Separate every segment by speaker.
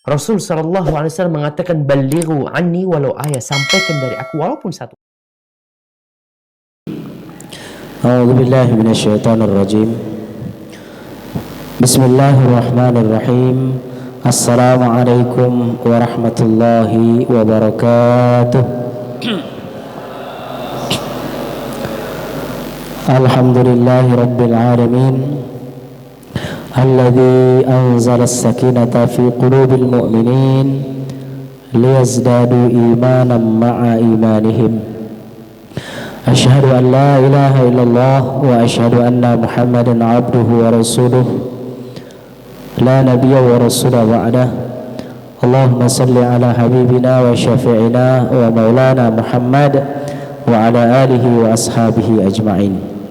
Speaker 1: Rasul Shallallahu Alaihi Wasallam mengatakan, "Balighu anni walau ayat," sampaikan dari aku walaupun satu.
Speaker 2: A'udzubillahi minasyaitonir rajim. Bismillahirrahmanirrahim. Assalamualaikum warahmatullahi wabarakatuh. Alhamdulillahi rabbil alamin. Alladzi anzala as-sakinata fi qulubil mu'minin liyazdadu imanan ma'a imanihim. Asyhadu an la ilaha illallah wa asyhadu anna Muhammadan abduhu wa rasuluh. La nabiyya wa rasula ba'dah. Allahumma salli ala habibina wa syafi'ina wa maulana Muhammad wa ala alihi wa ashabihi ajma'in.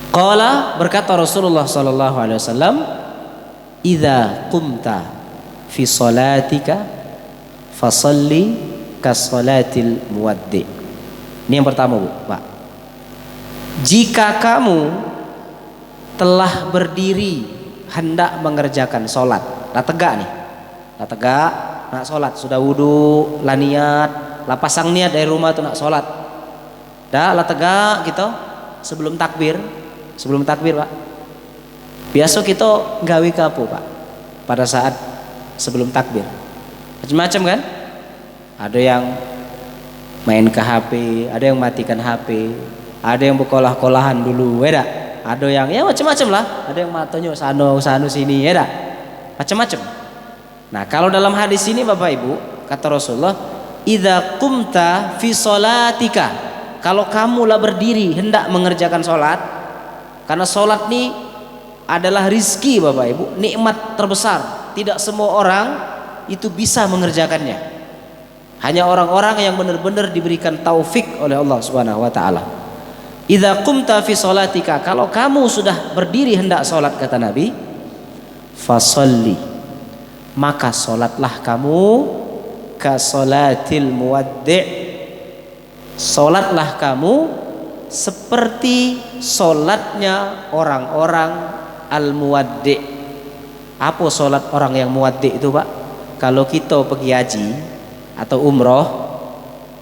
Speaker 2: Qala, berkata Rasulullah sallallahu alaihi wasallam, idza qumta fi salatika fasalli kasolatil muwaddi. Ini yang pertama, Bu, Pak. Jika kamu telah berdiri hendak mengerjakan sholat, lah tegak nih, lah tegak nak sholat, sudah wudu, lah niat, lah pasang niat dari rumah tuh nak sholat, dah lah tegak gitu sebelum takbir, Pak. Biasa kita gawe kapo, Pak, pada saat sebelum takbir, macam-macam kan, ada yang main ke HP, ada yang matikan HP, ada yang berkolah-kolahan dulu, ya dah. Ada yang ya macam-macam lah, ada yang matanya sano sini, ya dah. Macam-macam. Nah, kalau dalam hadis ini Bapak Ibu, kata Rasulullah, idza qumta fi sholatika, kalau kamulah berdiri hendak mengerjakan sholat, karena sholat ini adalah rizki Bapak Ibu, nikmat terbesar, tidak semua orang itu bisa mengerjakannya. Hanya orang-orang yang benar-benar diberikan taufik oleh Allah Subhanahu wa taala. Idza qumta fi sholatika, kalau kamu sudah berdiri hendak salat, kata Nabi, fasalli, maka salatlah kamu ka sholatil muwaddi', salatlah kamu seperti salatnya orang-orang al-muwaddi'. Apa salat orang yang muwaddi' itu, Pak? Kalau kita pergi haji atau umroh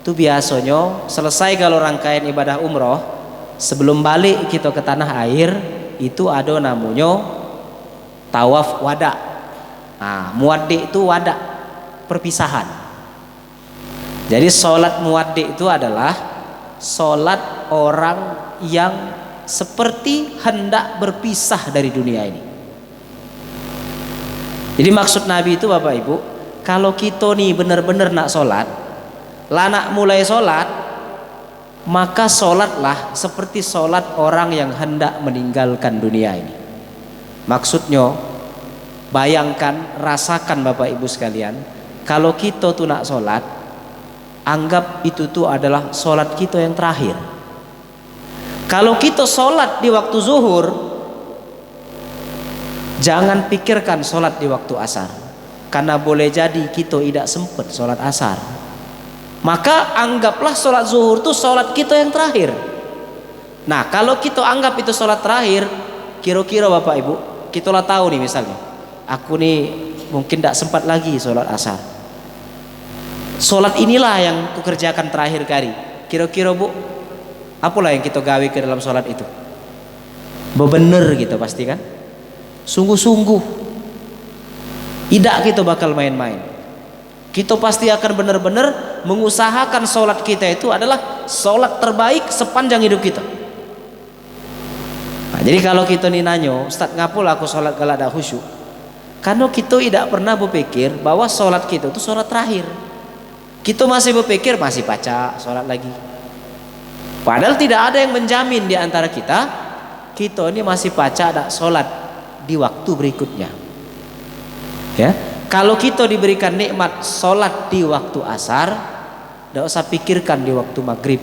Speaker 2: itu biasanya selesai kalau rangkaian ibadah umroh, sebelum balik kita ke tanah air itu ada namanya tawaf wada. Nah, muwaddi itu wada, perpisahan. Jadi sholat muwaddi itu adalah sholat orang yang seperti hendak berpisah dari dunia ini. Jadi maksud Nabi itu Bapak Ibu, kalau kita nih benar-benar nak sholat, lah nak mulai sholat, maka sholatlah seperti sholat orang yang hendak meninggalkan dunia ini. Maksudnya, bayangkan, rasakan Bapak Ibu sekalian, kalau kita tuh nak sholat, anggap itu tuh adalah sholat kita yang terakhir. Kalau kita sholat di waktu zuhur, jangan pikirkan sholat di waktu asar, karena boleh jadi kita tidak sempat sholat asar. Maka anggaplah sholat zuhur itu sholat kita yang terakhir. Nah, kalau kita anggap itu sholat terakhir, kira-kira Bapak Ibu, kita lah tahu nih, misalnya aku nih mungkin tidak sempat lagi sholat asar, sholat inilah yang kukerjakan terakhir kali. Kira-kira Bu, apalah yang kita gawe ke dalam sholat itu? Bebener gitu pasti kan, sungguh-sungguh, tidak kita bakal main-main. Kita pasti akan benar-benar mengusahakan sholat kita itu adalah sholat terbaik sepanjang hidup kita. Nah, jadi kalau kita nih nanyo, Ustaz ngapul aku sholat kalau ada khusyuk, karena kita tidak pernah berpikir bahwa sholat kita itu sholat terakhir. Kita masih berpikir masih baca sholat lagi, padahal tidak ada yang menjamin di antara kita ini masih baca ada sholat di waktu berikutnya. Ya, kalau kita diberikan nikmat sholat di waktu asar, tidak usah pikirkan di waktu maghrib.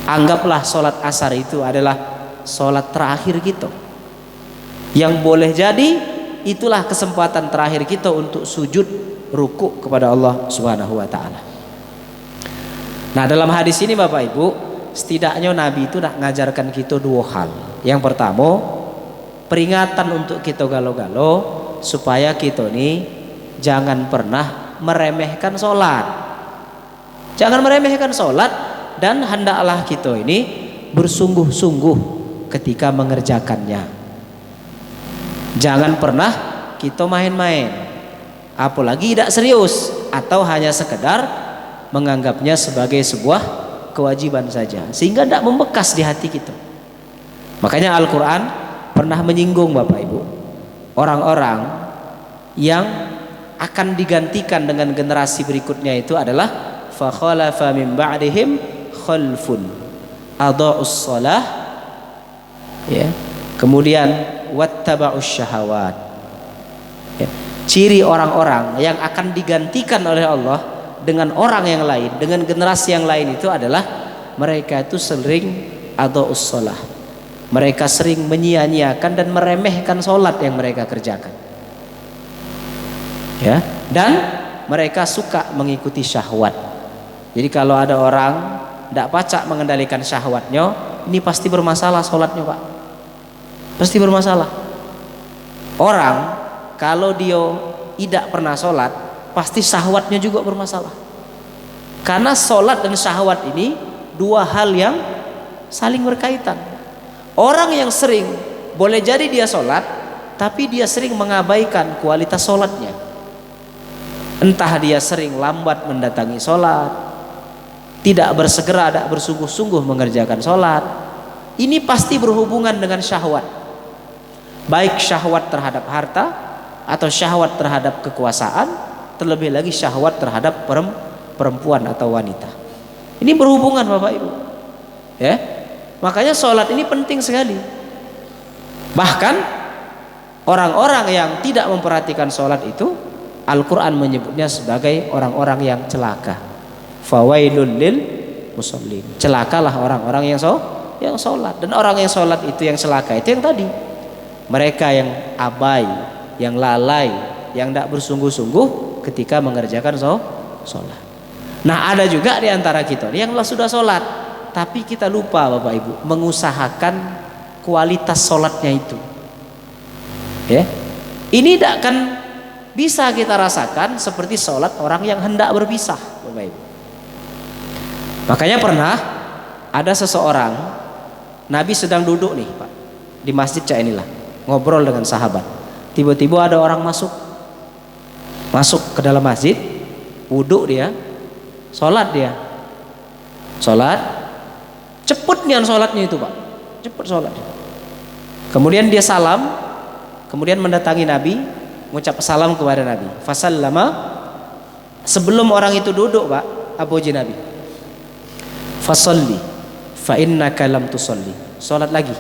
Speaker 2: Anggaplah sholat asar itu adalah sholat terakhir kita, yang boleh jadi itulah kesempatan terakhir kita untuk sujud ruku kepada Allah Subhanahu wa taala. Nah, dalam hadis ini Bapak Ibu, setidaknya Nabi itu nak ngajarkan kita dua hal. Yang pertama, peringatan untuk kita galau-galau. supaya kita nih jangan pernah meremehkan sholat. Jangan meremehkan sholat, dan hendaklah kita ini bersungguh-sungguh ketika mengerjakannya. Jangan pernah kita main-main, apalagi tidak serius atau hanya sekedar menganggapnya sebagai sebuah kewajiban saja, sehingga tidak membekas di hati kita. Makanya Al-Quran pernah menyinggung Bapak Ibu, orang-orang yang akan digantikan dengan generasi berikutnya itu adalah fa khalafa min ba'dihim khalfun adha'us shalah, ya, kemudian wattaba'us syahawat, ya. Ciri orang-orang yang akan digantikan oleh Allah dengan orang yang lain, dengan generasi yang lain itu adalah mereka itu sering adha'us shalah, mereka sering menyia-nyiakan dan meremehkan sholat yang mereka kerjakan, ya, dan mereka suka mengikuti syahwat. Jadi kalau ada orang tidak pacak mengendalikan syahwatnya, ini pasti bermasalah sholatnya, Pak. Pasti bermasalah. Orang kalau dia tidak pernah sholat, pasti syahwatnya juga bermasalah. Karena sholat dan syahwat ini dua hal yang saling berkaitan. Orang yang sering, boleh jadi dia sholat, tapi dia sering mengabaikan kualitas sholatnya. Entah dia sering lambat mendatangi sholat, tidak bersegera, tidak bersungguh-sungguh mengerjakan sholat. Ini pasti berhubungan dengan syahwat, baik syahwat terhadap harta atau syahwat terhadap kekuasaan, terlebih lagi syahwat terhadap perempuan atau wanita. Ini berhubungan Bapak Ibu, ya. Makanya sholat ini penting sekali. Bahkan orang-orang yang tidak memperhatikan sholat itu, Al-Quran menyebutnya sebagai orang-orang yang celaka. Fawailul lil musallin. Celakalah orang-orang yang sholat. Dan orang yang sholat itu yang celaka itu yang tadi, mereka yang abai, yang lalai, yang tidak bersungguh-sungguh ketika mengerjakan sholat. Nah, ada juga di antara kita yang sudah sholat, tapi kita lupa Bapak Ibu mengusahakan kualitas sholatnya itu, ya. Ini tidak akan bisa kita rasakan seperti sholat orang yang hendak berpisah, Bapak Ibu. Makanya pernah ada seseorang, Nabi sedang duduk nih Pak di masjid cak inilah, ngobrol dengan sahabat. Tiba-tiba ada orang masuk ke dalam masjid, wudhu dia, sholat dia, sholat, cepet nih sholatnya itu Pak, cepet sholat. Kemudian dia salam, kemudian mendatangi Nabi, mengucap salam kepada Nabi. Fasallama, sebelum orang itu duduk Pak, apa uji Nabi? Fasalli fa innaka lam tusalli. Salat lagi,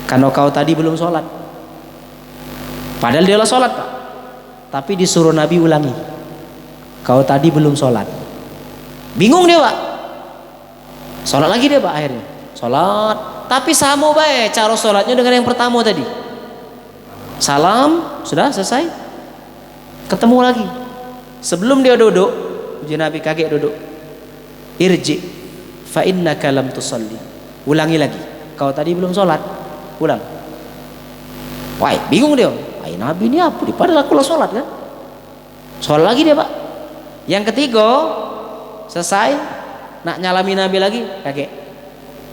Speaker 2: karena kau tadi belum salat. Padahal dia salat Pak, tapi disuruh Nabi ulangi, kau tadi belum salat. Bingung dia Pak, salat lagi dia Pak. Akhirnya salat, tapi sama baik cara salatnya dengan yang pertama tadi. Salam, sudah selesai, ketemu lagi. Sebelum dia duduk, uji Nabi kaget duduk. Irji fa innaka lam tusalli. Ulangi lagi, kau tadi belum sholat. Ulang. Wah, bingung dia. Ay, Nabi ini apa? Padahal aku lah sholat kan. Sholat lagi dia Pak. Yang ketiga selesai, nak nyalami Nabi lagi, kaget.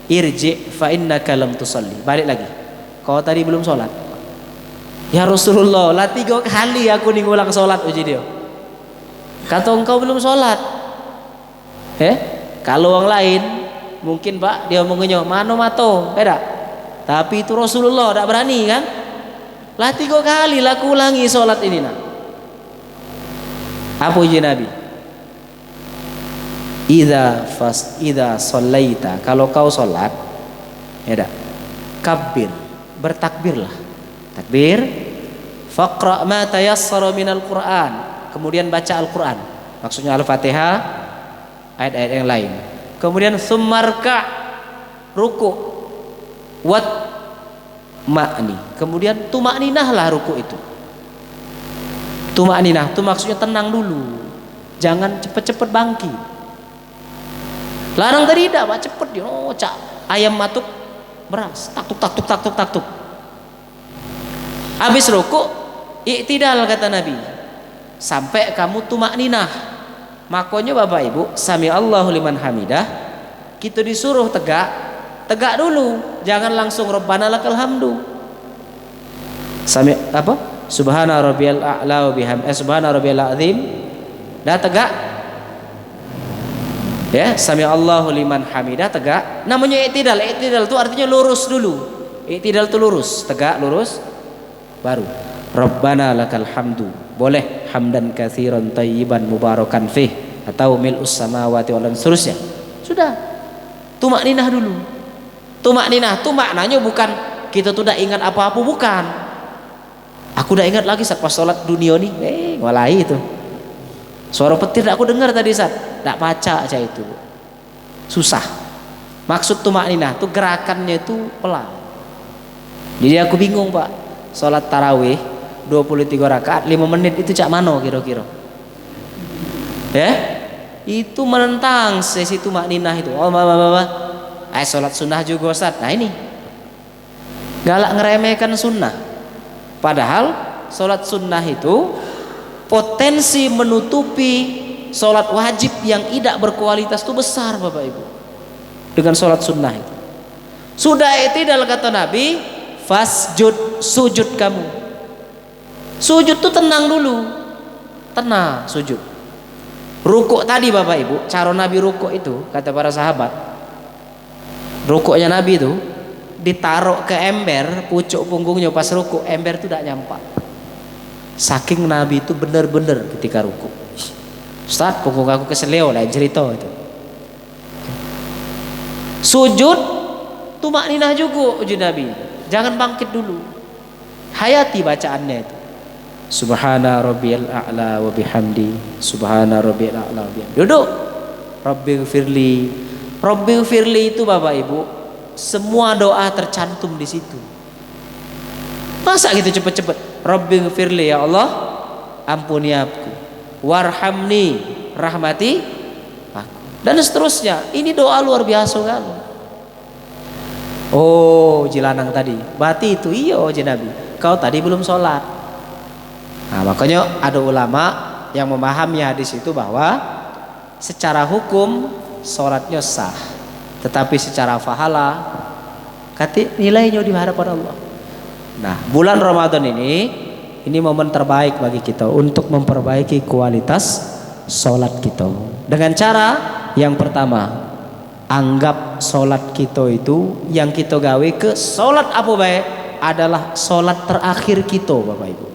Speaker 2: Irji fa innaka lam tusalli. Balik lagi, kau tadi belum sholat. Ya Rasulullah, lah 3 kali aku nih ngulang sholat, uji dia. Kata engkau belum sholat. Kalau orang lain mungkin Pak dia ngomongnya mano mato, beda. Tapi itu Rasulullah tidak berani kan? Lah 3 kali lah aku ulangi sholat ini nak. Apa uji Nabi? Idza shallaita, kalau kau sholat, ya dah, kabbir, bertakbirlah. Takbir, faqra ma tayassara minal Qur'an, kemudian baca Al-Qur'an. Maksudnya Al-Fatihah, ayat-ayat yang lain. Kemudian summarka, ruku, wat ma'ni. Kemudian tumakninahlah ruku itu. Tumakninah itu maksudnya tenang dulu, jangan cepet-cepet bangkit. Larang tadi tidak Pak, cepet dia, cak ayam matuk beras, taktuk. Habis ruku Iktidal kata Nabi. Sampai kamu tumakninah. Makanya Bapak Ibu, sami Allahu liman hamidah, kita disuruh tegak dulu. Jangan langsung Rabbana lakal hamdu. Sami apa? Subhana rabbiyal a'la wa subhana rabbiyal azim. Dah tegak. Ya, sami Allahu liman hamidah, tegak. Namanya iktidal. Iktidal itu artinya lurus dulu. Iktidal itu lurus, tegak, lurus. Baru Rabbana lakal hamdu. Boleh hamdan katsiran thayyiban mubarakan fih atau mil'us samawati wal seterusnya. Sudah. Tumakninah dulu. Tumakninah itu maknanya bukan kita tuh udah ingat apa-apa, bukan. Aku udah ingat lagi saat pas sholat dunia nih, walai itu. Suara petir aku dengar tadi saat, tak baca aja itu. Susah. Maksud tumakninah itu gerakannya itu pelan. Jadi aku bingung Pak, sholat tarawih 23 rakaat 5 menit itu cak mano kira-kira? Ya? Itu menentang sesi tumakninah itu. Oh sholat sunnah juga Ustaz. Nah ini galak ngeremehkan sunnah. Padahal sholat sunnah itu potensi menutupi sholat wajib yang tidak berkualitas itu besar Bapak Ibu. Dengan sholat sunnah itu. Sudah iktidal kata Nabi, fasjud, sujud kamu. Sujud tuh tenang dulu. Tenang sujud. Rukuk tadi Bapak Ibu, cara Nabi rukuk itu kata para sahabat. Rukuknya Nabi itu ditaruh ke ember, pucuk punggungnya pas rukuk, ember itu tidak nyampak. Saking Nabi itu benar-benar ketika rukuk. Ustaz, punggung aku keseleo lah cerita itu. Sujud tumakninah juga ujud Nabi. Jangan bangkit dulu. Hayati bacaannya itu. Subhana rabbiyal a'la wa bihamdi. Subhana rabbiyal a'la wa bihamdi. Duduk. Rabbighfirli. Rabbighfirli itu Bapak Ibu, semua doa tercantum di situ. Masa gitu cepet-cepet? Rabbighfirli, ya Allah, ampuni aku. Warhamni, rahmati aku. Dan seterusnya. Ini doa luar biasa kan. Oh, jilanang tadi. Berarti itu iya Nabi. Kau tadi belum sholat. Nah, makanya ada ulama yang memahami hadis itu bahwa secara hukum sholatnya sah, tetapi secara pahala nilainya di hadapan Allah. Nah, bulan Ramadan ini momen terbaik bagi kita untuk memperbaiki kualitas sholat kita. Dengan cara yang pertama, anggap sholat kita itu yang kita gawe ke sholat apa baik adalah sholat terakhir kita Bapak Ibu.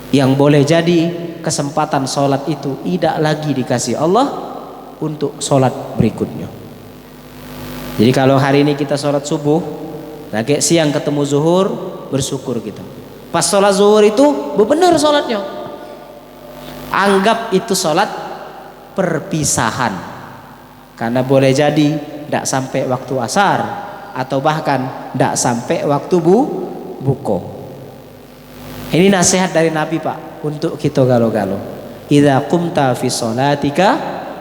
Speaker 2: Yang boleh jadi kesempatan sholat itu tidak lagi dikasih Allah untuk sholat berikutnya. Jadi kalau hari ini kita sholat subuh, lagi siang ketemu zuhur, bersyukur kita. Pas sholat zuhur itu benar sholatnya. Anggap itu sholat perpisahan. Karena boleh jadi tidak sampai waktu asar atau bahkan tidak sampai waktu buko. Ini nasihat dari Nabi Pak untuk kita galo-galo. Idza qumta fi sholatika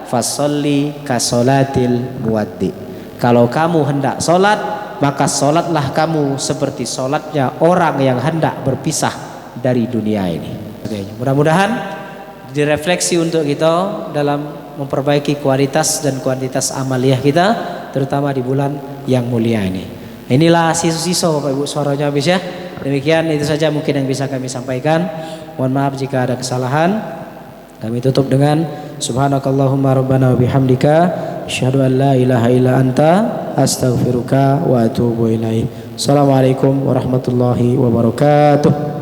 Speaker 2: fasholli ka sholatil muwaddi. Kalau kamu hendak sholat, maka sholatlah kamu seperti sholatnya orang yang hendak berpisah dari dunia ini. Mudah-mudahan direfleksi untuk kita dalam memperbaiki kualitas dan kuantitas amaliyah kita, terutama di bulan yang mulia ini. Inilah sisa-sisa Bapak Ibu, suaranya habis ya. Demikian itu saja mungkin yang bisa kami sampaikan. Mohon maaf jika ada kesalahan. Kami tutup dengan subhanakallahumma rabbana wa bihamdika asyhadu an la ilaha illa anta astaghfiruka wa atubu ilaik. Assalamualaikum warahmatullahi wabarakatuh.